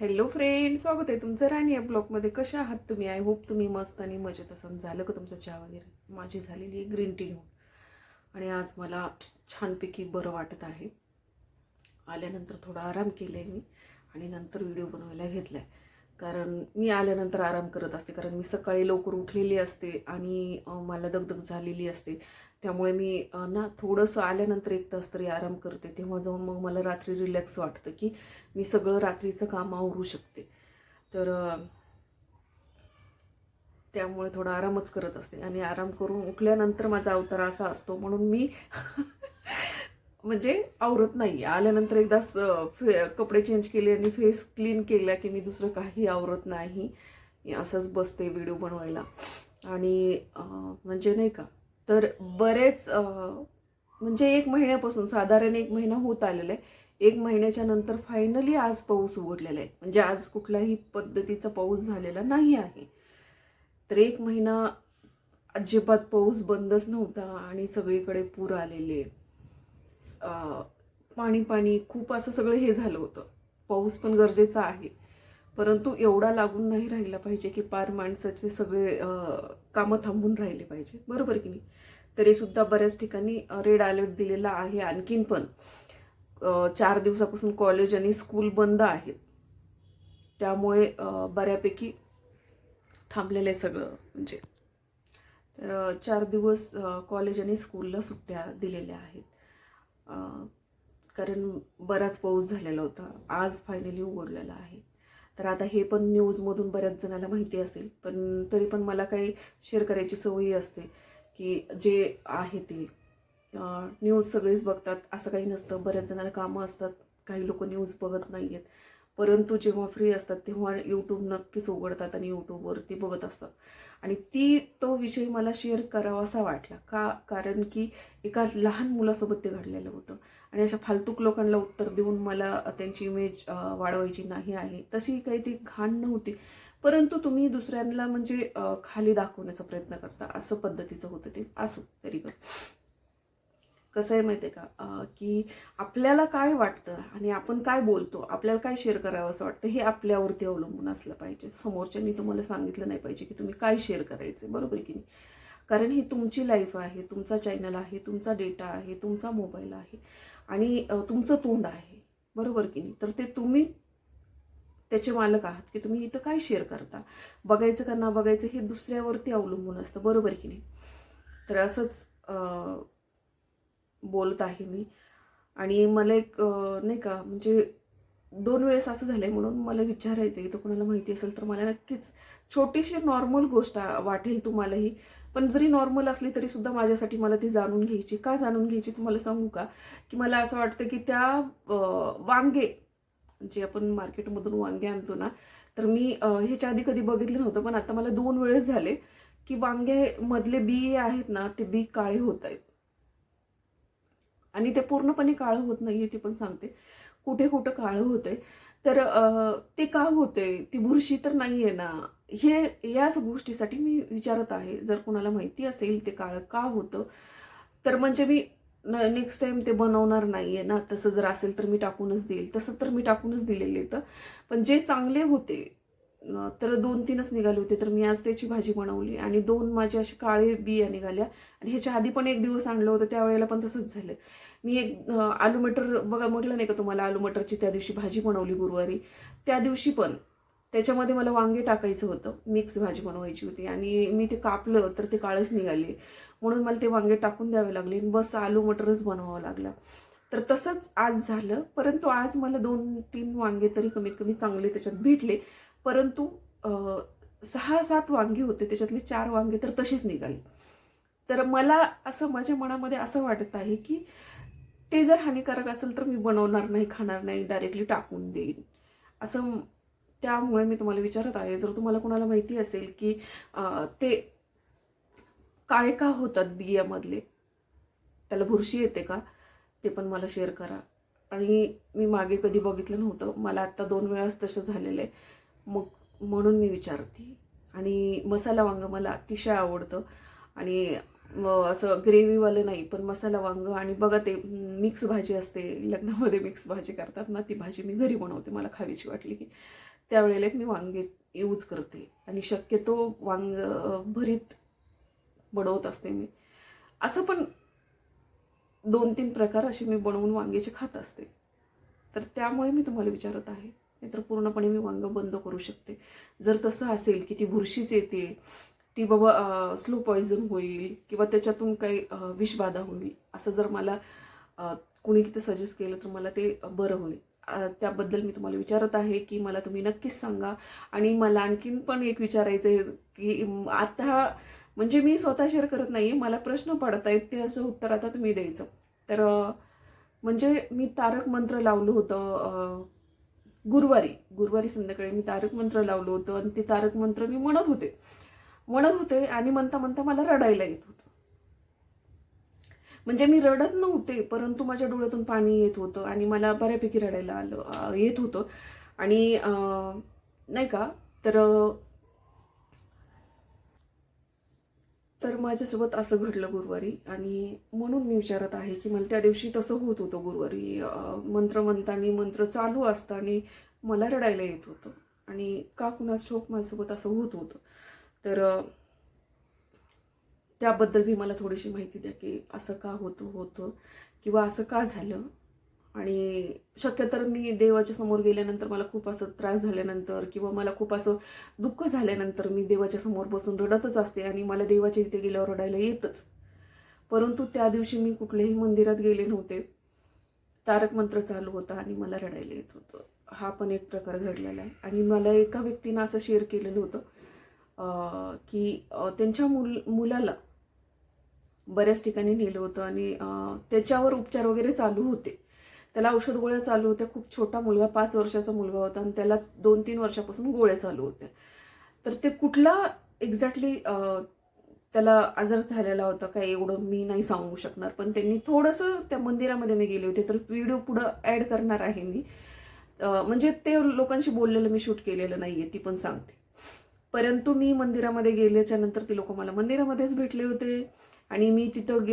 Hello friend, स्वागत आहे तुमचं राणी या ब्लॉगमध्ये. कशा आहात तुम्ही? आय होप तुम्ही मस्त आणि मजेत असाल. झालं का तुमचं चहा वगैरे? माझी झालेली ग्रीन टी घेऊन. आणि आज मला छानपैकी बरं वाटत आहे. आल्यानंतर थोडा आराम केला आहे मी आणि नंतर व्हिडिओ बनवायला घेतला आहे. कारण मी आल्यानंतर आराम करत असते, कारण मी सकाळी लवकर उठलेली असते आणि मला दगदग झालेली असते. त्यामुळे मी ना थोडंसं आल्यानंतर 1 तास तरी आराम करते. तेव्हा जाऊन मग मला रात्री रिलॅक्स वाटतं की मी सगळं रात्रीचं काम आवरू शकते. तर त्यामुळे थोडा आरामच करत असते. आणि आराम करून उठल्यानंतर माझा अवतार असा असतो, म्हणून मी म्हणजे आवरत नाही. आल्यानंतर एकदा कपडे चेंज केले आणि फेस क्लीन केला की मी दुसरं काही आवरत नाही. मी असंच बसते व्हिडिओ बनवायला. आणि म्हणजे नाही का, तर बरेच म्हणजे 1 महिन्यापासून, साधारण 1 महिना होत आलेला आहे. 1 महिन्याच्या नंतर फायनली आज पाऊस उघडलेला आहे. म्हणजे आज कुठल्याही पद्धतीचा पाऊस झालेला नाही आहे. तर 1 महिना अजिबात पाऊस बंदच नव्हता आणि सगळीकडे पूर आलेले. पाणी पाणी खूप असं सगळं हे झालं होतं. पाऊस पण गरजेचा आहे, परंतु एवढा लागून नाही राहिला पाहिजे की पार माणसाचे सगळे कामं थांबून राहिले पाहिजे, बरोबर की नाही. तरी सुद्धा बऱ्याच ठिकाणी रेड अलर्ट दिलेला आहे. आणखीन पण 4 दिवसापासून कॉलेज आणि स्कूल बंद आहेत. त्यामुळे बऱ्यापैकी थांबलेलं आहे सगळं. म्हणजे तर 4 दिवस कॉलेज आणि स्कूलला सुट्ट्या दिलेल्या आहेत. कारण बराच पाऊस झालेला होता. आज फायनली उघडलेला आहे. तर आता हे पण न्यूजमधून बऱ्याच जणांना माहिती असेल, पण तरी पण मला काही शेअर करायची सवयी असते की जे आहे ते न्यूज सगळेच बघतात असं काही नसतं. बऱ्याच जणांना कामं असतात, काही लोक न्यूज बघत नाही आहेत. परंतु जेव्हा फ्री असतात तेव्हा यूट्यूब नक्कीच उघडतात आणि यूट्यूबवरती बघत असतात. आणि तो विषय मला शेअर करावासा वाटला का, कारण की एका लहान मुलासोबत ते घडलेलं होतं. आणि अशा फालतूक लोकांना उत्तर देऊन मला त्यांची इमेज वाढवायची नाही आहे. तशी काही ती घाण नव्हती, परंतु तुम्ही दुसऱ्यांना म्हणजे खाली दाखवण्याचा प्रयत्न करता, असं पद्धतीचं होतं ते. असो तरी पण कसं आहे माहिती आहे का, की आपल्याला काय वाटतं आणि आपण काय बोलतो, आपल्याला काय शेअर करावं असं वाटतं, हे आपल्यावरती अवलंबून असलं पाहिजे. समोरच्यांनी तुम्हाला सांगितलं नाही पाहिजे की तुम्ही काय शेअर करायचं, बरोबर की नाही. कारण ही तुमची लाईफ आहे, तुमचा चॅनल आहे, तुमचा डेटा आहे, तुमचा मोबाईल आहे आणि तुमचं तोंड आहे, बरोबर की नाही. तर ते तुम्ही त्याचे मालक आहात की तुम्ही इथं काय शेअर करता. बघायचं का ना बघायचं हे दुसऱ्यावरती अवलंबून असतं, बरोबर की नाही. तर असंच बोलत आहे मी. आणि मला एक नाही का, म्हणजे 2 वेळेस असं झालंय, म्हणून मला विचारायचं आहे. तर कोणाला माहिती असेल तर मला नक्कीच, छोटीशी नॉर्मल गोष्ट वाटेल तुम्हालाही, पण जरी नॉर्मल असली तरी सुद्धा माझ्यासाठी मला ती जाणून घ्यायची. का जाणून घ्यायची तुम्हाला सांगू का, की मला असं वाटतं की त्या वांगे जे आपण मार्केटमधून वांगे आणतो ना, तर मी ह्याच्या आधी कधी बघितलं नव्हतं, पण आता मला 2 वेळेस झाले की वांगे मधले बी आहेत ना, ते बी काळे होत आहेत. आणि ते पूर्णपणे काळं होत नाहीये ते पण सांगते, कुठे कुठं काळं होतंय. तर ते का होतंय, ती बुरशी तर नाहीये ना, हे याच गोष्टीसाठी मी विचारत आहे. जर कोणाला माहिती असेल ते काळं का होतं, तर म्हणजे मी नेक्स्ट टाइम ते बनवणार नाहीये ना. तसं जर असेल तर मी टाकूनच देईल, तसं तर मी टाकूनच दिलेले तर. पण जे चांगले होते तर 2-3च निघाले होते, तर मी आज त्याची भाजी बनवली आणि 2 माझे असे काळे बिया निघाल्या. आणि ह्याच्या आधी पण 1 दिवस आणलं होतं, त्यावेळेला पण तसंच झालं. मी एक आलू मटर बघा, म्हटलं नाही का तुम्हाला, आलू मटरची त्या दिवशी भाजी बनवली गुरुवारी. त्या दिवशी पण त्याच्यामध्ये मला वांगे टाकायचं होतं, मिक्स भाजी बनवायची होती आणि मी ते कापलं तर ते काळच निघाले. म्हणून मला ते वांगे टाकून द्यावे लागले आणि बस आलू मटरच बनवावं लागलं. तर तसंच आज झालं, परंतु आज मला 2-3 वांगे तरी कमीत कमी चांगले त्याच्यात भेटले. परंतु 6-7 वांगे होते, त्याच्यातले 4 वांगे तर तशीच निघाली. तर मला असं माझ्या मनामध्ये असं वाटत आहे की ते जर हानिकारक असेल तर मी बनवणार नाही, खाणार नाही, डायरेक्टली टाकून देईन असं. त्यामुळे मी तुम्हाला विचारत आहे, जर तुम्हाला कोणाला माहिती असेल की ते काळे का होतात बियामधले, त्याला बुरशी येते का, ते पण मला शेअर करा. आणि मी मागे कधी बघितलं नव्हतं, मला आत्ता 2 वेळाच तसं झालेलं आहे, मग म्हणून मी विचारते. आणि मसाला वांग मला अतिशय आवडतं आणि असं ग्रेव्हीवालं नाही, पण मसाला वांग. आणि बघा ते मिक्स भाजी असते, लग्नामध्ये मिक्स भाजी करतात ना, ती भाजी मी घरी बनवते. मला खावीशी वाटली की त्यावेळेला मी वांगे यूज करते. आणि शक्यतो वांग भरीत बनवत असते मी. असं पण 2-3 प्रकार असे मी बनवून वांग्याचे खात असते. तर त्यामुळे मी तुम्हाला विचारत आहे. नाहीतर पूर्णपणे मी वांग बंद करू शकते. जर तसं असेल की ती बुरशीच येते, ती बाबा स्लो पॉइझन होईल किंवा त्याच्यातून काही विषबाधा होईल, असं जर मला कोणी तिथे सजेस्ट केलं तर मला ते बरं होईल. त्याबद्दल मी तुम्हाला विचारत आहे की मला तुम्ही नक्कीच सांगा. आणि मला आणखीन पण एक विचारायचं आहे की आता म्हणजे मी स्वतः शेअर करत नाहीये, मला प्रश्न पडत आहेत, त्याचं उत्तर आता तुम्ही द्यायचं. तर म्हणजे मी तारक मंत्र लावलं होतं गुरुवारी संध्याकाळी मी तारक मंत्र लावलं होतं. आणि ते तारक मंत्र मी म्हणत होते आणि म्हणता म्हणता मला रडायला येत होतं. म्हणजे मी रडत नव्हते, परंतु माझ्या डोळ्यातून पाणी येत होतं आणि मला बऱ्यापैकी रडायला येत होतं. आणि नाही का, तर माझ्यासोबत असं घडलं गुरुवारी. आणि म्हणून मी विचारत आहे की मला त्या दिवशी तसं होत होतं गुरुवारी. मंत्र म्हणताना मंत्र चालू असताना मला रडायला येत होतं. आणि का कुणास ठाऊक माझ्यासोबत असं होत होतं. तर त्याबद्दल मी मला थोडीशी माहिती द्या की असं का होतं किंवा असं का झालं. आणि शक्यतर मी देवाच्या समोर गेल्यानंतर मला खूप असं त्रास झाल्यानंतर किंवा मला खूप असं दुःख झाल्यानंतर मी देवाच्या समोर बसून रडतच असते आणि मला देवाच्या इथे गेल्यावर रडायला येतच. परंतु त्या दिवशी मी कुठल्याही मंदिरात गेले नव्हते, तारक मंत्र चालू होता आणि मला रडायला येत होतं. हा पण एक प्रकार घडलेला आहे. आणि मला एका व्यक्तीनं असं शेअर केलेलं होतं की त्यांच्या मुलाला बऱ्याच ठिकाणी नेलं होतं आणि त्याच्यावर उपचार वगैरे चालू होते. त्याला औषध गोळ्या चालू होत्या. खूप छोटा मुलगा, 5 वर्षाचा मुलगा होता आणि त्याला 2-3 वर्षापासून गोळ्या चालू होत्या. तर ते कुठला एक्झॅक्टली त्याला आजार झालेला होता काय एवढं मी नाही सांगू शकणार. पण त्यांनी थोडंसं त्या मंदिरामध्ये मी गेले होते, तर व्हिडिओ पुढं ॲड करणार आहे मी. म्हणजे ते लोकांशी बोललेलं मी शूट केलेलं नाहीये, ती पण सांगते. परंतु मी मंदिरामध्ये गेल्याच्या नंतर ते लोक मला मंदिरामध्येच भेटले होते. आणि मी तिथं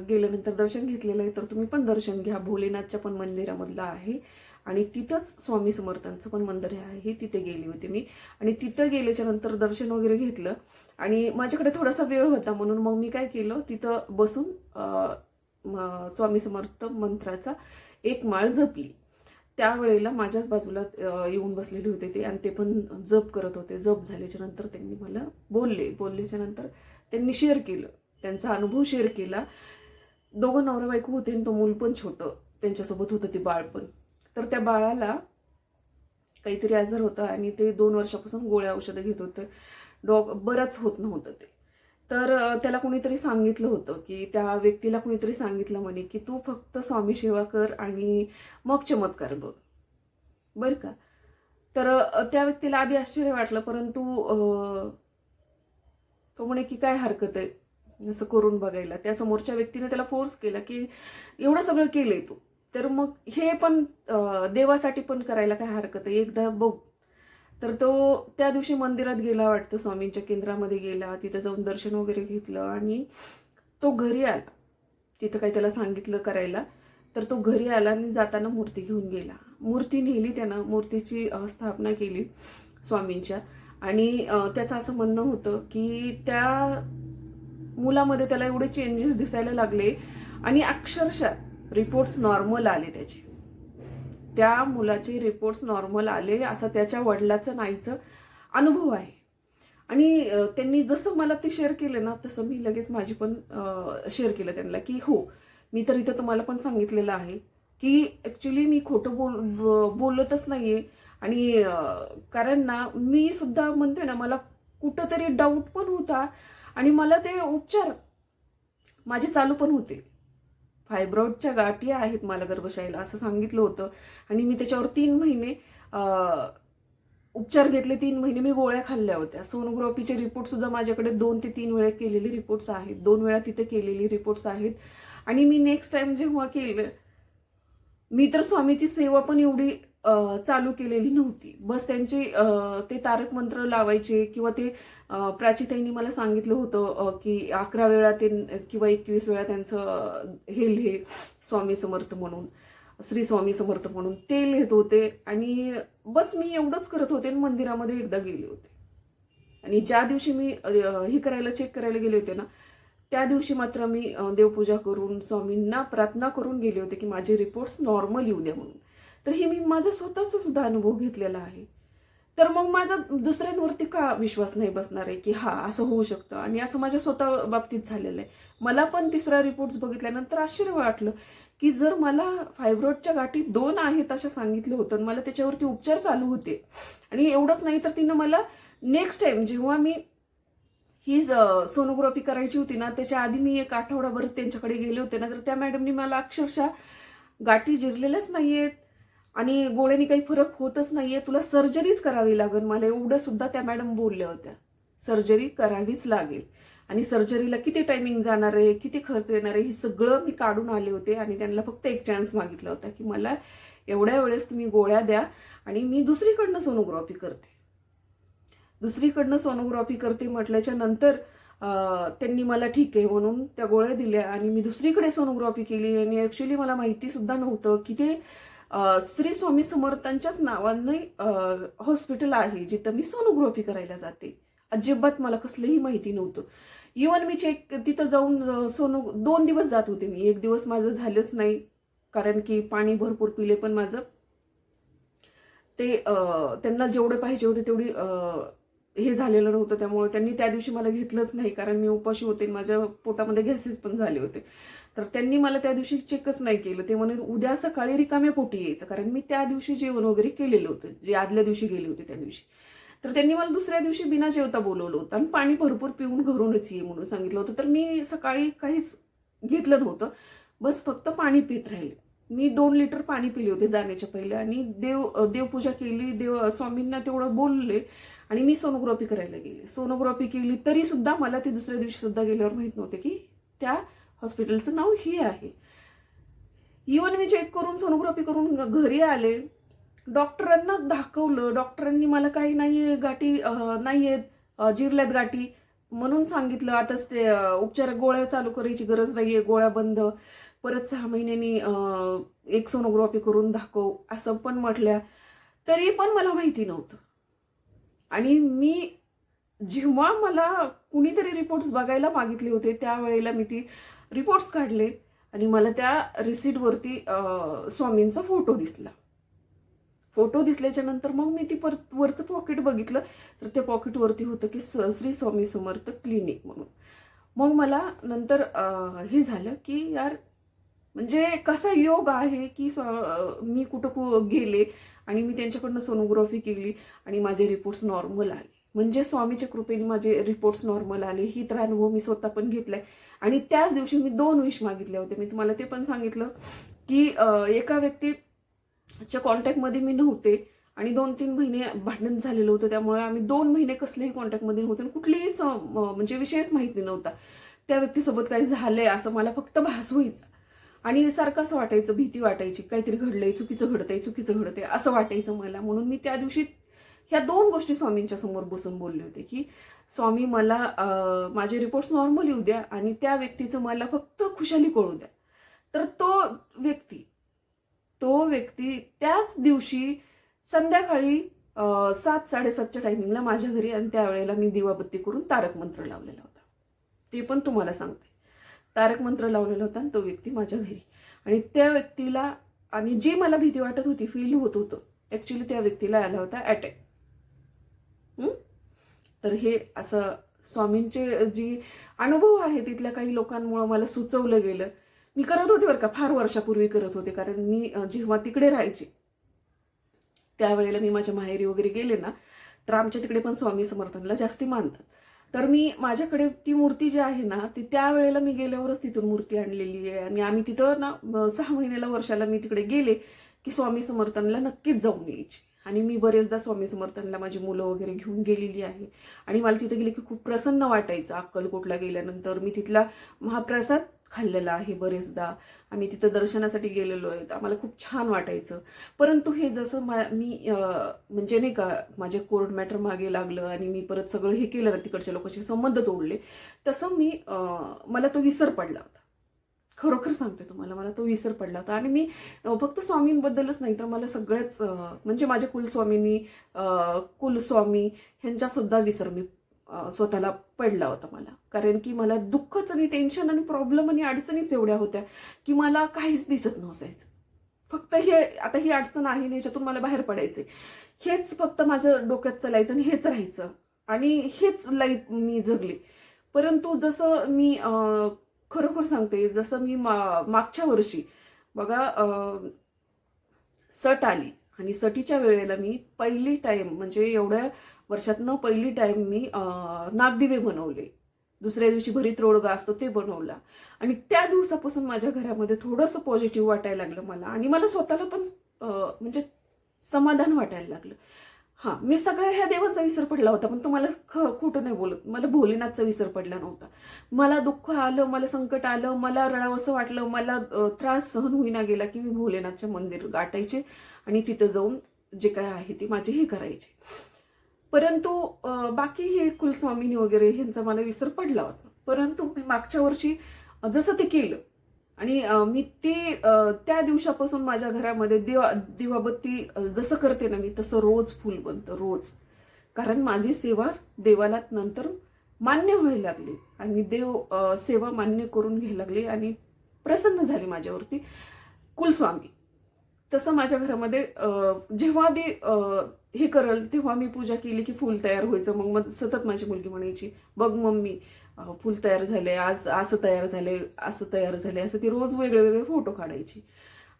गेल्यानंतर दर्शन घेतलेलं आहे. तर तुम्ही पण दर्शन घ्या. भोलेनाथच्या पण मंदिरामधलं आहे आणि तिथंच स्वामी समर्थांचं पण मंदिर आहे. तिथे गेली होती मी. आणि तिथं गेल्याच्या नंतर दर्शन वगैरे घेतलं आणि माझ्याकडे थोडासा वेळ होता, म्हणून मग मी काय केलं, तिथं बसून स्वामी समर्थ मंत्राचा एक माळ जपली. त्यावेळेला माझ्याच बाजूला येऊन बसलेले होते ते आणि ते पण जप करत होते. जप झाल्याच्या नंतर त्यांनी मला बोलल्याच्या नंतर त्यांनी शेअर केलं, त्यांचा अनुभव शेअर केला. दोघं नवरा बायको होते आणि तो मूल पण छोटं त्यांच्यासोबत होतं, ते बाळ पण. तर त्या बाळाला काहीतरी आजार होता आणि ते 2 वर्षापासून गोळ्या औषधं घेत होते. बरंच होत नव्हतं ते. तर त्याला कोणीतरी सांगितलं होतं की त्या व्यक्तीला कोणीतरी सांगितलं म्हणे की तू फक्त स्वामी सेवा कर आणि मग चमत्कार बघ, बरं का. तर त्या व्यक्तीला आधी आश्चर्य वाटलं, परंतु तो म्हणे की काय हरकत आहे असं करून बघायला. त्या समोरच्या व्यक्तीने त्याला फोर्स केला की एवढं सगळं केलंय तू, तर मग हे पण देवासाठी पण करायला काय हरकत आहे, एकदा बघ. तर तो त्या दिवशी मंदिरात गेला वाटतं, स्वामींच्या केंद्रामध्ये गेला, तिथं जाऊन दर्शन वगैरे घेतलं आणि तो घरी आला. तिथं काही त्याला सांगितलं करायला, तर तो घरी आला आणि जाताना मूर्ती घेऊन गेला. मूर्ती नेली त्यानं, मूर्तीची स्थापना केली स्वामींच्या. आणि त्याचं असं म्हणणं होतं की त्या मुलामध्ये त्याला एवढे चेंजेस दिसायला लागले आणि अक्षरशः रिपोर्ट्स नॉर्मल आले त्याचे. त्या मुलाचे रिपोर्ट्स नॉर्मल आले, असं त्याच्या वडिलाचं नाहीचं अनुभव आहे. आणि त्यांनी जसं मला ते शेअर केलं ना, तसं मी लगेच माझी पण शेअर केलं त्यांना की हो, मी तर इथं तुम्हाला पण सांगितलेलं आहे की ॲक्च्युली मी खोटं बोलतच नाहीये. आणि कारण ना मी सुद्धा म्हणते ना, मला कुठंतरी डाऊट पण होता आणि मला ते उपचार माझे चालू पण होते. फायब्रॉइडच्या गाठी आहेत मला गर्भाशयाला असं सांगितलं होतं. आणि मी त्याच्यावर 3 महिने उपचार घेतले. 3 महिने मी गोळ्या खाल्ल्या होत्या. सोनोग्राफीचे रिपोर्ट सुद्धा माझ्याकडे 2 ते 3 वेळा केलेले रिपोर्ट्स आहेत. 2 वेळा तिथे केलेली रिपोर्ट्स आहेत. आणि मी नेक्स्ट टाइम जेव्हा केलं, मी तर स्वामीची सेवा पण एवढी चालू केलेली नव्हती. बस त्यांची ते तारक मंत्र लावायचे किंवा ते प्राचीताईंनी मला सांगितलं होतं की 11 वेळा ते किंवा 21 वेळा त्यांचं हे लिहे स्वामी समर्थ म्हणून, श्री स्वामी समर्थ म्हणून ते लिहित होते. आणि बस मी एवढंच करत होते आणि मंदिरामध्ये एकदा गेले होते. आणि ज्या दिवशी मी हे करायला चेक करायला गेले होते ना, त्या दिवशी मात्र मी देवपूजा करून स्वामींना प्रार्थना करून गेले होते की माझे रिपोर्ट्स नॉर्मल येऊ द्या म्हणून. तर हे मी माझा स्वतःचा सुद्धा अनुभव घेतलेला आहे. तर मग माझा दुसऱ्यांवरती का विश्वास नाही बसणार आहे की हा असं होऊ शकतं. आणि असं माझ्या स्वतः बाबतीत झालेलं आहे. मला पण तिसरा रिपोर्ट्स बघितल्यानंतर आश्चर्य वाटलं की जर मला फायब्रॉइडच्या गाठी 2 आहेत असं सांगितलं होतं, मला त्याच्यावरती उपचार चालू होते. आणि एवढंच नाही तर तिनं मला नेक्स्ट टाइम जेव्हा मी ही सोनोग्राफी करायची होती ना, त्याच्या आधी मी 1 आठवडाभर त्यांच्याकडे गेले होते ना, तर त्या मॅडमनी मला अक्षरशः गाठी जिरलेल्याच नाहीयेत आणि गोळ्यानी काही फरक होतच नाहीये, तुला सर्जरीच करावी लागेल, मला एवढं सुद्धा त्या मॅडम बोलल्या होत्या. सर्जरी करावीच लागेल आणि सर्जरीला किती टायमिंग जाणार आहे, किती खर्च येणार आहे, हे सगळं मी काढून आले होते. आणि त्यांना फक्त एक चान्स मागितला होता की मला एवढ्या वेळेस तुम्ही गोळ्या द्या आणि मी दुसरीकडनं सोनोग्राफी करते. दुसरीकडनं सोनोग्राफी करते म्हटल्याच्या नंतर त्यांनी मला ठीक आहे म्हणून त्या गोळ्या दिल्या आणि मी दुसरीकडे सोनोग्राफी केली. आणि ॲक्च्युली मला माहिती सुद्धा नव्हतं की ते श्री स्वामी समर्थांच्याच नावाने हॉस्पिटल आहे जिथं मी सोनोग्राफी करायला जाते. अजिबात मला कसलंही माहिती नव्हतं. इवन मी चेक तिथं जाऊन 2 दिवस जात होते मी. 1 दिवस माझं झालंच नाही कारण की पाणी भरपूर पिले, पण माझं ते त्यांना जेवढे पाहिजे होते तेवढी हे झालेलं नव्हतं. त्यामुळे त्यांनी त्या दिवशी मला घेतलंच नाही कारण मी उपाशी होते, माझ्या पोटामध्ये गॅसेस पण झाले होते. तर त्यांनी मला त्या दिवशी चेकच नाही केलं. ते म्हणे उद्या सकाळी रिकाम्या पोटी यायचं, कारण मी त्या दिवशी जेवण वगैरे केलेलं होतं जे आदल्या दिवशी गेले होते त्या दिवशी. तर त्यांनी मला दुसऱ्या दिवशी बिना जेवता बोलवलं होतं आणि पाणी भरपूर पिऊन घरूनच ये म्हणून सांगितलं होतं. तर मी सकाळी काहीच घेतलं नव्हतं, बस फक्त पाणी पित राहिले. मी 2 लिटर पाणी पिले होते जाण्याच्या पहिले आणि देवपूजा केली, स्वामींना तेवढं बोलले आणि मी सोनोग्राफी करायला गेले. सोनोग्राफी केली तरी सुद्धा मला ती दुसऱ्या दिवशी सुद्धा गेल्यावर माहित नव्हते की त्या हॉस्पिटलचं नाव हे आहे. इवन मी चेक करून सोनोग्राफी करून घरी आले, डॉक्टरांना दाखवलं, डॉक्टरांनी मला काही नाहीये गाठी नाहीयेत, जिरल्यात गाठी म्हणून सांगितलं. आताच ते उपचार गोळ्या चालू करायची गरज नाहीये, गोळ्या बंद, परत 6 महिन्यांनी एक सोनोग्राफी करून दाखव असं पण म्हटल्या. तरी पण मला माहिती नव्हतं. आणि मी जेव्हा मला कुणीतरी रिपोर्ट्स बघायला मागितले होते त्यावेळेला मी ती रिपोर्ट्स काढले आणि मला त्या रिसीटवरती स्वामींचा फोटो दिसला. फोटो दिसल्याच्या नंतर मग मी ती परत वरचं पॉकेट बघितलं तर त्या पॉकेटवरती होतं की श्री स्वामी समर्थ क्लिनिक म्हणून. मग मला नंतर हे झालं की यार म्हणजे कसा योग आहे की मी कुठं गेले आणि मी त्यांच्याकडनं सोनोग्राफी केली आणि माझे रिपोर्ट्स नॉर्मल आले. म्हणजे स्वामीच्या कृपेने माझे रिपोर्ट्स नॉर्मल आले. ही तर अनुभव मी स्वतः पण घेतलाय. आणि त्याच दिवशी मी 2 विश मागितले होते. मी तुम्हाला ते पण सांगितलं की एका व्यक्तीच्या कॉन्टॅक्टमध्ये मी नव्हते आणि 2-3 महिने भांडण झालेलं होतं, त्यामुळे आम्ही 2 महिने कसलेही कॉन्टॅक्टमध्ये नव्हते. कुठलीही म्हणजे विषयच माहिती नव्हता. त्या व्यक्तीसोबत काही झालंय असं मला फक्त भास व्हायचा आणि सारखं असं वाटायचं, भीती वाटायची, काहीतरी घडलंय, चुकीचं घडतंय असं वाटायचं मला. म्हणून मी त्या दिवशी ह्या 2 गोष्टी स्वामींच्या समोर बसून बोलले होते की स्वामी मला माझे रिपोर्ट्स नॉर्मल येऊ द्या आणि त्या व्यक्तीचं मला फक्त खुशाली कळू द्या. तर तो व्यक्ती त्याच दिवशी संध्याकाळी 7-7:30च्या टायमिंगला माझ्या घरी, आणि त्यावेळेला मी दिवाबत्ती करून तारक मंत्र लावलेला होता. ते पण तुम्हाला सांगते, तारक मंत्र लावलेला होता आणि तो व्यक्ती माझ्या घरी. आणि त्या व्यक्तीला, आणि जी मला भीती वाटत होती, फील होत होतं, ॲक्च्युली त्या व्यक्तीला आला होता अटॅक. तर हे असं स्वामींचे जी अनुभव आहे तिथल्या काही लोकांमुळे मला सुचवलं गेलं. मी करत होते बरं का, फार वर्षापूर्वी करत होते, कारण मी जेव्हा तिकडे राहायचे त्यावेळेला मी माझ्या माहेरी वगैरे गेले ना, तर आमच्या तिकडे पण स्वामी समर्थांना जास्ती मानतात. तर मी माझ्याकडे ती मूर्ती जी आहे ना, ती त्यावेळेला मी गेल्यावरच तिथून मूर्ती आणलेली आहे. आणि आम्ही तिथं ना 6 महिन्याला वर्षाला मी तिकडे गेले की स्वामी समर्थांना नक्कीच जाऊन यायची. आणि मी बरेचदा स्वामी समर्थांना माझी मुलं वगैरे घेऊन गेलेली आहे. आणि मला तिथे गेले की खूप प्रसन्न वाटायचं. अक्कलकोटला गेल्यानंतर मी तिथला महाप्रसाद खाल्लेलं आहे बरेचदा. आम्ही तिथं दर्शनासाठी गेलेलो आहे, आम्हाला खूप छान वाटायचं. परंतु हे जसं मी म्हणजे नाही का माझे कोर्ट मॅटर मागे लागलं आणि मी परत सगळं हे केलं ना, तिकडच्या लोकांशी संबंध तोडले, तसं मला तो विसर पडला होता. खरोखर सांगते तुम्हाला, मला तो विसर पडला होता. आणि मी फक्त स्वामींबद्दलच नाही तर मला सगळ्याच म्हणजे माझ्या कुलस्वामी ह्यांचा सुद्धा विसर मी स्वतःला पडला होता मला. कारण की मला दुःखच आणि टेन्शन आणि प्रॉब्लेम आणि अडचणीच एवढ्या होत्या की मला काहीच दिसत नसायचं. फक्त हे आता ही अडचण आहे ना, याच्यातून मला बाहेर पडायचंय, हेच फक्त माझं डोक्यात चालायचं आणि हेच राहायचं आणि हेच लाईफ मी जगले. परंतु जसं मी खरोखर सांगते, जसं मी मागच्या वर्षी बघा सट आली आणि सटीच्या वेळेला मी पहिली टाइम म्हणजे एवढ्या वर्षातनं पहिली टाइम मी नागदिवे बनवले. दुसऱ्या दिवशी भरीत रोडगा असतो ते बनवला आणि त्या दिवसापासून माझ्या घरामध्ये थोडंसं पॉझिटिव्ह वाटायला लागलं मला आणि मला स्वतःला पण म्हणजे समाधान वाटायला लागलं. हां, मी सगळ्या ह्या देवांचा विसर पडला होता, पण तुम्हाला खोटं नाही बोलत, मला भोलेनाथचा विसर पडला नव्हता. मला दुःख आलं, मला संकट आलं, मला रडावंसं वाटलं, मला त्रास सहन होईना गेला की मी भोलेनाथचे मंदिर गाठायचे आणि तिथं जाऊन जे काय आहे ते माझे हे करायचे. परंतु बाकी हे कुलस्वामिनी वगैरे ह्यांचा मला विसर पडला होता. परंतु मी मागच्या वर्षी जसं ते केलं आणि मी त्या दिवसापासून माझ्या घरामध्ये दिवाबत्ती जसं करते ना मी, तसं रोज फुल बनतं रोज. कारण माझी सेवा देवाला नंतर मान्य व्हायला लागली आणि देव सेवा मान्य करून घ्यायला लागली आणि प्रसन्न झाले माझ्यावरती कुलस्वामी. तसं माझ्या घरामध्ये जेव्हा मी हे करल तेव्हा मी पूजा केली की फुल तयार व्हायचं. मग सतत माझी मुलगी म्हणायची, बघ मम्मी फुल तयार झाले, आज असं तयार झाले, असं तयार झाले, असं ती रोज वेगळे वेगळे फोटो काढायची.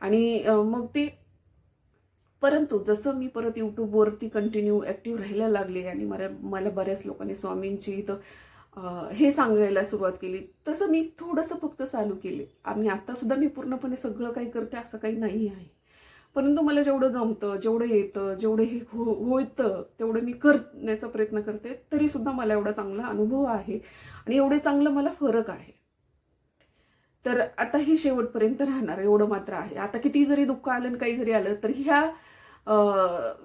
आणि मग ती परंतु जसं मी परत यूट्यूबवरती कंटिन्यू ॲक्टिव्ह राहायला लागले आणि मला बऱ्याच लोकांनी स्वामींची इथं हे सांगायला सुरुवात केली, तसं मी थोडंसं फक्त चालू केले. आणि आत्तासुद्धा मी पूर्णपणे सगळं काही करते असं काही नाही आहे. परंतु मला जेवढं जमतं, जेवढं येतं, जेवढं हे होतं तेवढं मी करण्याचा प्रयत्न करते. तरीसुद्धा मला एवढा चांगला अनुभव आहे आणि एवढे चांगलं मला फरक आहे. तर आता ही शेवटपर्यंत राहणार एवढं मात्र आहे. आता किती जरी दुःख आलं आणि काही जरी आलं तरी ह्या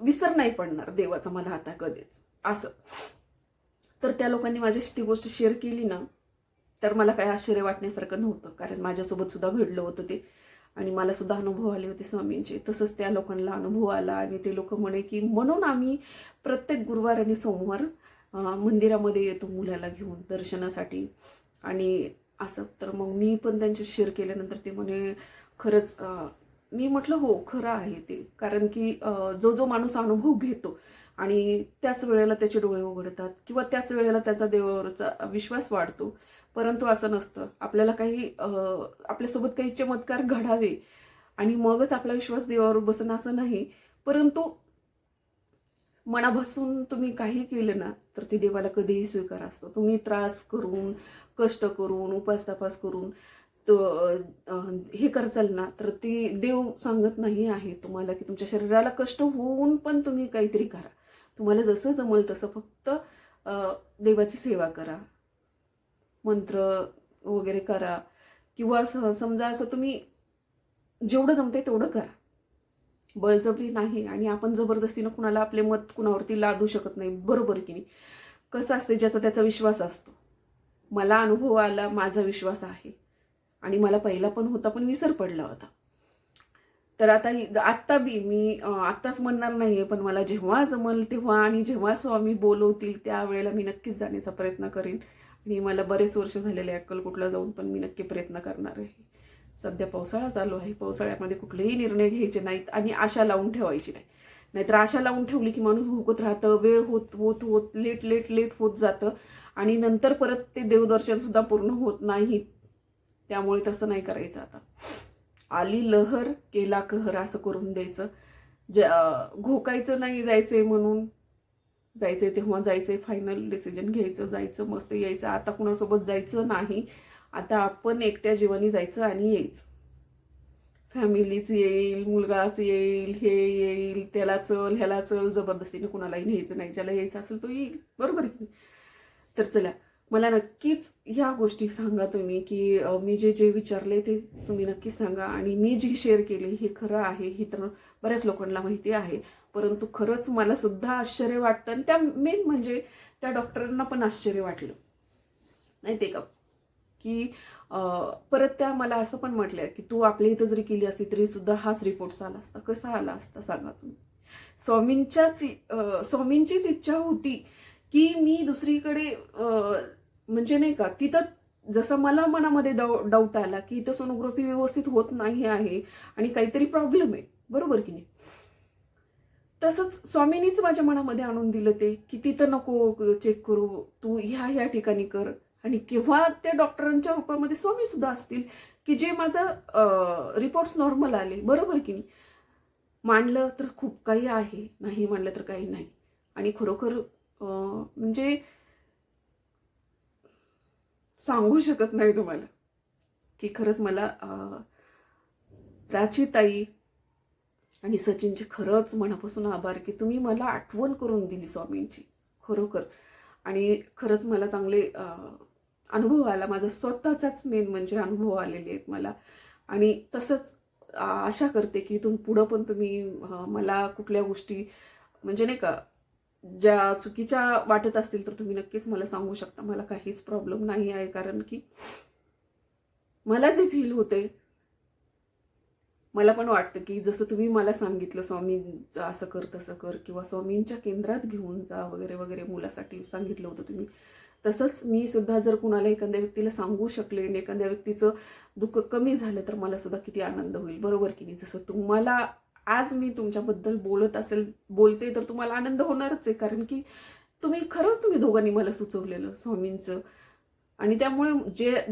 विसर नाही पडणार देवाचा मला आता कधीच असं. तर त्या लोकांनी माझ्याशी ती गोष्ट शेअर केली ना, तर मला काही आश्चर्य वाटण्यासारखं नव्हतं. कारण माझ्यासोबत सुद्धा घडलं होतं ते आणि मला सुद्धा अनुभव आले होते स्वामींचे. तसंच त्या लोकांना अनुभव आला आणि ते लोक म्हणे की म्हणून आम्ही प्रत्येक गुरुवार आणि सोमवार मंदिरामध्ये येतो मुलाला घेऊन दर्शनासाठी आणि असं. तर मग मी पण त्यांच्याशी शेअर केल्यानंतर ते म्हणे खरंच. मी म्हटलं हो खरं आहे ते. कारण की जो माणूस अनुभव घेतो आणि त्याच वेळेला त्याचे डोळे उघडतात किंवा त्याच वेळेला त्याचा देवावरचा विश्वास वाढतो. परंतु असं नसतं. आपल्याला काही आपल्यासोबत काही चमत्कार घडावे आणि मगच आपला विश्वास देवावर बसणं असं नाही. परंतु मनापासून तुम्ही काही केलं ना तर ते देवाला कधीही स्वीकार असतो. तुम्ही त्रास करून, कष्ट करून, उपास-तापास करून हे करचाल ना तर ती देव सांगत नाही आहे तुम्हाला की तुमच्या शरीराला कष्ट होऊन पण तुम्ही काहीतरी करा. तुम्हाला जसं जमल तसं फक्त देवाची सेवा करा, मंत्र वगैरे करा किंवा समजा असं तुम्ही जेवढं जमते तेवढं करा. बळजबरी नाही आणि आपण जबरदस्तीनं कुणाला आपले मत कुणावरती लादू शकत नाही. बरोबर की नाही? कसं असते, ज्याचा त्याचा विश्वास असतो. मला अनुभव आला, माझा विश्वास आहे आणि मला पहिला पण होता पण विसर पडला होता. तर आत्ता बी मी आत्ताच म्हणणार नाहीये, पण मला जेव्हा जमल तेव्हा आणि जेव्हा स्वामी बोलवतील त्यावेळेला मी नक्कीच जाण्याचा प्रयत्न करेन. आणि मला बरेच वर्ष झालेले अक्कलकोटला जाऊन पण मी नक्की प्रयत्न करणार आहे. सध्या पावसाळा चालू आहे. पावसाळ्यामध्ये कुठलेही निर्णय घ्यायचे नाहीत आणि आशा लावून ठेवायची नाही. नाहीतर आशा लावून ठेवली की माणूस भुकत राहतं, वेळ होत होत होत लेट होत जातं आणि नंतर परत ते देवदर्शन सुद्धा पूर्ण होत नाही. त्यामुळे तसं नाही करायचं. आता आली लहर केला कहर असं करून द्यायचं. घोकायचं नाही, जायचंय म्हणून जायचंय तेव्हा जायचंय, फायनल डिसिजन घ्यायचं, जायचं, मस्त यायचं. आता कुणासोबत जायचं नाही. आता आपण एकट्या जीवानी जायचं आणि यायचं. फॅमिलीच येईल, मुलगाच येईल, हे येईल, त्याला चल ह्याला चल, जबरदस्तीने कुणालाही न्यायचं नाही. ज्याला यायचं असेल तो येईल. बरोबर की? तर चला, मला नक्कीच ह्या गोष्टी सांगा तुम्ही, की मी जे जे विचारले ते तुम्ही नक्कीच सांगा. आणि मी जी शेअर केली हे खरं आहे, ही तर बऱ्याच लोकांना माहिती आहे, परंतु खरंच मला सुद्धा आश्चर्य वाटतं. आणि त्या मेन म्हणजे त्या डॉक्टरांना पण आश्चर्य वाटलं, नाही ते का, की परत त्या मला असं पण म्हटलं की तू आपल्या इथं जरी केली असती तरी सुद्धा हाच रिपोर्ट आला असता. कसा आला असता सांगा तुम्ही? स्वामींचीच इच्छा होती की मी दुसरीकडे म्हणजे नाही का, तिथं जसं मला मनामध्ये डाऊट आला की इथं सोनोग्राफी व्यवस्थित होत नाही आहे आणि काहीतरी प्रॉब्लेम आहे, बरोबर की नाही, तसंच स्वामींनीच माझ्या मनामध्ये आणून दिलं ते की तिथं नको चेक करू, तू ह्या ठिकाणी कर. आणि केव्हा त्या डॉक्टरांच्या रूपामध्ये स्वामी सुद्धा असतील की जे माझं रिपोर्ट्स नॉर्मल आले, बरोबर की नाही. मांडलं तर खूप काही आहे, नाही मांडलं तर काही नाही. आणि खरोखर म्हणजे सांगू शकत नाही तुम्हाला की खरंच मला प्राचीताई आणि सचिनचे खरंच मनापासून आभार की तुम्ही मला आठवण करून दिली स्वामींची, खरोखर. आणि खरंच मला चांगले अनुभव आला, माझा स्वतःचाच मेन म्हणजे अनुभव आलेले आहेत मला. आणि तसंच आशा करते की इथून पुढं पण तुम्ही मला कुठल्या गोष्टी म्हणजे नाही का ज्या चुकीच्या वाटत असतील तर तुम्ही नक्कीच मला सांगू शकता. मला काहीच प्रॉब्लेम नाही आहे, कारण की मला जे फील होते, मला पण वाटतं की जसं तुम्ही मला सांगितलं स्वामींचं असं कर तसं कर, किंवा स्वामींच्या केंद्रात घेऊन जा वगैरे वगैरे मुलासाठी सांगितलं होतं तुम्ही, तसंच मी सुद्धा जर कुणाला एखाद्या व्यक्तीला सांगू शकले आणि एखाद्या व्यक्तीचं दुःख कमी झालं तर मला सुद्धा किती आनंद होईल, बरोबर की नाही. जसं तुम्हाला आज मी तुमच्याबद्दल बोलते तर तुम्हाला आनंद होणारच आहे, कारण की तुम्ही दोघांनी मला सुचवलेलं स्वामींचं. आणि त्यामुळे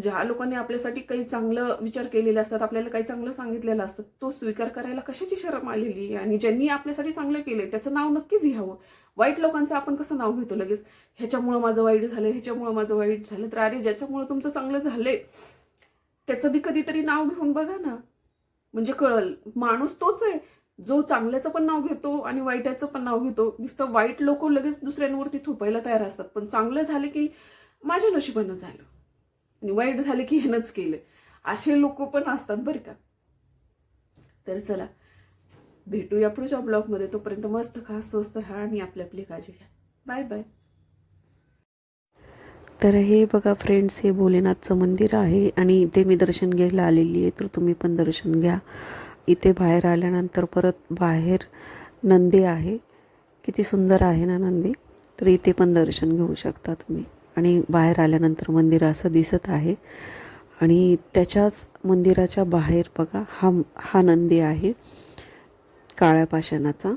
ज्या लोकांनी आपल्यासाठी काही चांगलं विचार केलेले असतात, आपल्याला काही चांगलं सांगितलेलं असतं, तो स्वीकार करायला कशाची शरम आलेली आहे. आणि ज्यांनी आपल्यासाठी चांगलं केलंय त्याचं नाव नक्कीच घ्यावं. वाईट लोकांचं आपण कसं नाव घेतो लगेच, ह्याच्यामुळं माझं वाईट झालं, ह्याच्यामुळं माझं वाईट झालं. तर अरे ज्याच्यामुळं तुमचं चांगलं झालंय त्याचं बी कधीतरी नाव घेऊन बघा ना, म्हणजे कळल. माणूस तोच आहे जो चांगल्याचं पण नाव घेतो आणि वाईटाचं पण नाव घेतो. नुसतं वाईट लोक लगेच दुसऱ्यांवरती थोपायला तयार असतात, पण चांगलं झालं की माझ्या नशिबानं झालं आणि वाईट झाले की ह्यानंच केलं, असे लोक पण असतात बरं का. तर चला भेटूया पुढच्या ब्लॉगमध्ये. तोपर्यंत मस्त खा, स्वस्त राहा आणि आपली काळजी घ्या. Bye bye. तर हे बघा फ्रेंड्स, हे भोलेनाथचं मंदिर आहे आणि इथे मी दर्शन घ्यायला आलेली आहे, तर तुम्ही पण दर्शन घ्या. इथे बाहेर आल्यानंतर परत बाहेर नंदी आहे, किती सुंदर आहे ना नंदी. तर इथे पण दर्शन घेऊ शकता तुम्ही. आणि बाहेर आल्यानंतर मंदिर असं दिसत आहे आणि त्याच्याच मंदिराच्या बाहेर बघा हा नंदी आहे काळ्या पाषाणाचा.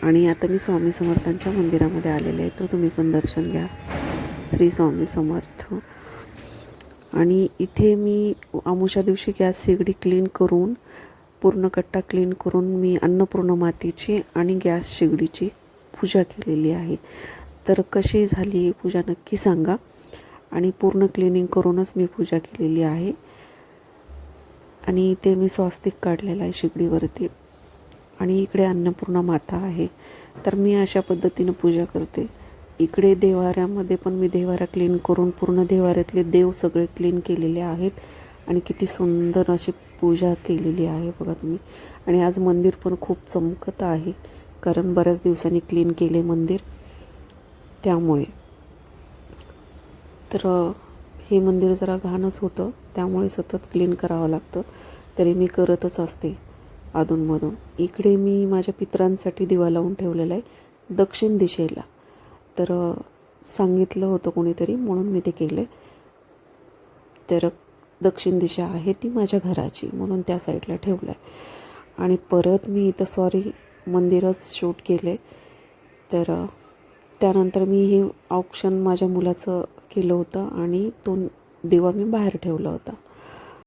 आणि आता मी स्वामी समर्थांच्या मंदिरामध्ये आलेले आहे, तर तुम्ही पण दर्शन घ्या. श्री स्वामी समर्थ. आणि इथे मी अमावस्या दिवशी गॅस शेगडी क्लीन करून, पूर्ण कट्टा क्लीन करून मी अन्नपूर्ण मातेची आणि गॅस शेगडीची पूजा केलेली आहे. तर कशी झाली पूजा नक्की सांगा. आणि पूर्ण क्लिनिंग करूनच मी पूजा केलेली आहे. आणि इथे मी स्वस्तिक काढलेला आहे शेगडीवरती आणि इकडे अन्नपूर्णा माता आहे. तर मी अशा पद्धतीनं पूजा करते. इकडे देवाऱ्यामध्ये पण मी देवारा क्लीन करून पूर्ण देवाऱ्यातले देव सगळे क्लीन केलेले आहेत आणि किती सुंदर अशी पूजा केलेली आहे बघा तुम्ही. आणि आज मंदिर पण खूप चमकत आहे, कारण बऱ्याच दिवसांनी क्लीन केले मंदिर, त्यामुळे. तर हे मंदिर जरा घाणच होतं, त्यामुळे सतत क्लीन करावं लागतं. तरी मी करतच असते अधूनमधून. इकडे मी माझ्या पितरांसाठी दिवा लावून ठेवलेला आहे दक्षिण दिशेला. तर सांगितलं होतं कोणीतरी म्हणून मी ते केलं. तर दक्षिण दिशा आहे ती माझ्या घराची, म्हणून त्या साईडला ठेवलं आहे. आणि परत मी इथं मंदिरच शूट केले. तर त्यानंतर मी हे ऑप्शन माझ्या मुलाचं केलं होतं आणि तो दिवा मी बाहेर ठेवला होता.